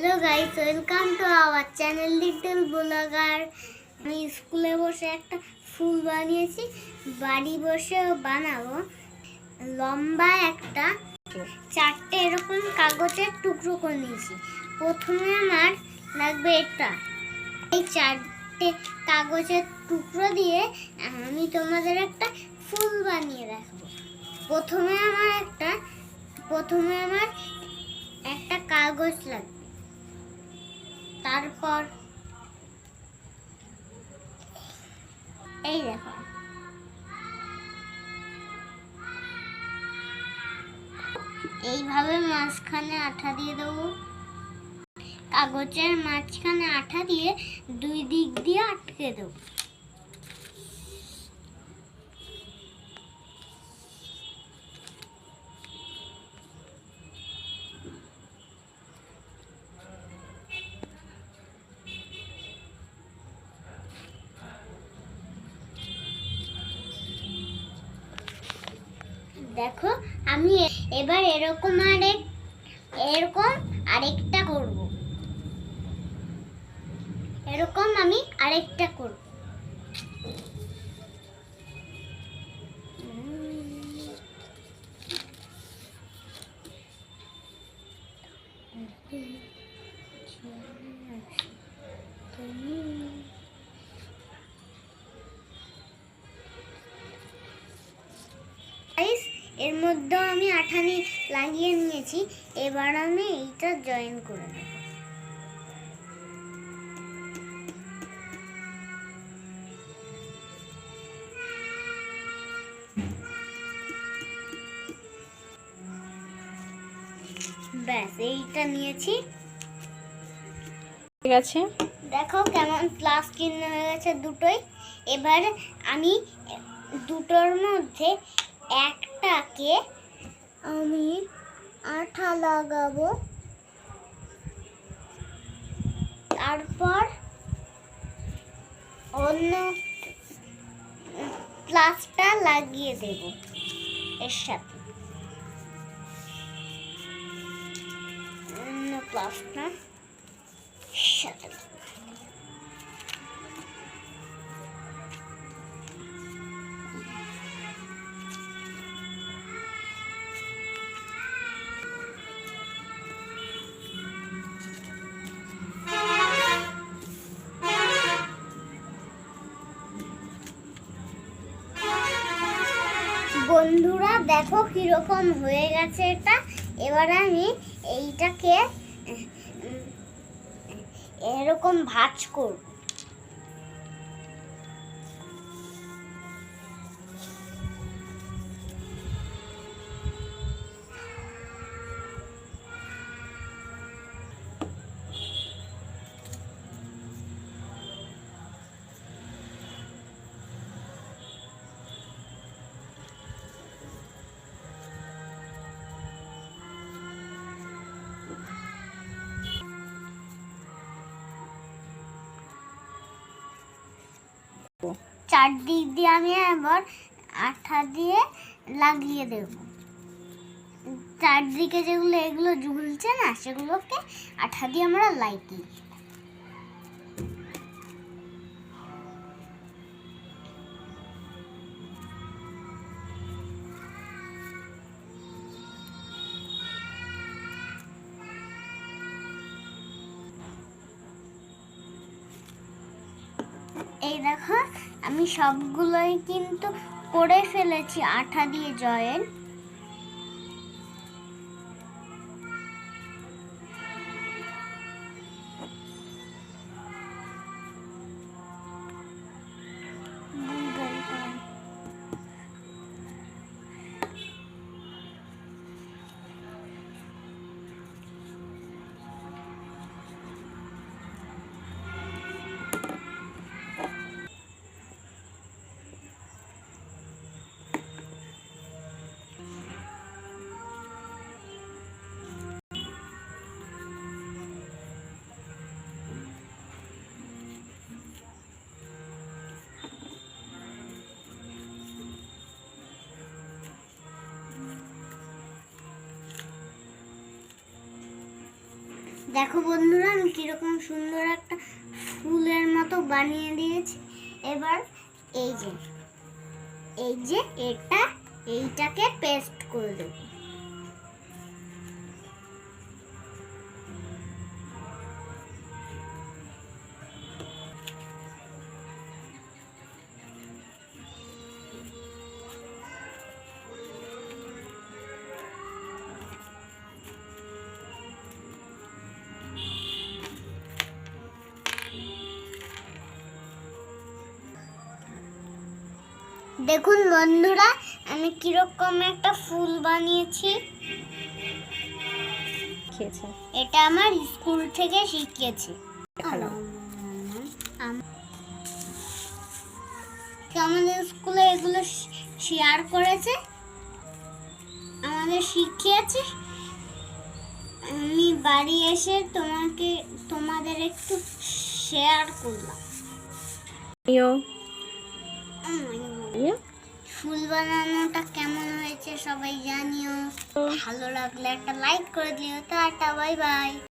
Hello guys, welcome to our channel little blogger. আমি স্কুলে বসে একটা ফুল বানিয়েছি, বাড়ি বসেও বানাবো। লম্বা একটা 4টে এরকম কাগজের টুকরো করে নিয়েছি। প্রথমে আমার লাগবে এটা, এই 4টে কাগজের টুকরো দিয়ে আমি তোমাদের একটা ফুল বানিয়ে রাখবো। প্রথমে আমার একটা কাগজ লাগবে, তারপর এই দেখো এইভাবে মাঝখানে আঠা দিয়ে দেবো। কাগজের মাঝখানে আঠা দিয়ে দুই দিক দিয়ে আটকে দেবো। দেখো আমি এবার এরকম আরেকটা করব। এরকম আমি আরেকটা করব। এর মধ্যে আমি আঠা লাগিয়ে নিয়েছি। এবার আমি এইটা জয়েন করে নেব। ব্যাস, এইটা নিয়েছি। ঠিক আছে, দেখো কেমন প্লাস চিহ্ন হয়ে গেছে দুটোই। এবার আমি দুটোর মধ্যে একটাকে আমি আঠা লাগাবো, তারপর অন্য প্লাসটা লাগিয়ে দেব এর সাথে। অন্য প্লাসটা সাথে বন্ধুরা দেখো কিরকম হয়ে গেছে এটা। এবার আমি এইটাকে এরকম ভাঁজ করব। চারদিক দিয়ে আমি আবার আঠা দিয়ে লাগিয়ে দেব। চারদিকে এগুলো ঝুলছে না, সেগুলোকে আঠা দিয়ে আমরা লাগিয়ে। এই দেখো আমি সবগুলোই কিন্তু করে ফেলেছি আঠা দিয়ে জয়েন। দেখো বন্ধুরা, আমি কিরকম সুন্দর একটা ফুলের মতো বানিয়ে দিয়েছি। এবার এই যে এইটাকে পেস্ট করে দেব। দেখুন বন্ধুরা, আমি কিরকম একটা ফুল বানিয়েছি। এটা আমার স্কুল থেকে শিখিয়েছি। আমাদের স্কুলে এগুলো শেয়ার করেছে, আমাদের শিখিয়েছে। আমি বাড়ি এসে তোমাদের একটু শেয়ার করলাম। ফুল বানানোটা কেমন হয়েছে সবাই জানিও। ভালো লাগলে একটা লাইক করে দিও। Tata, bye bye.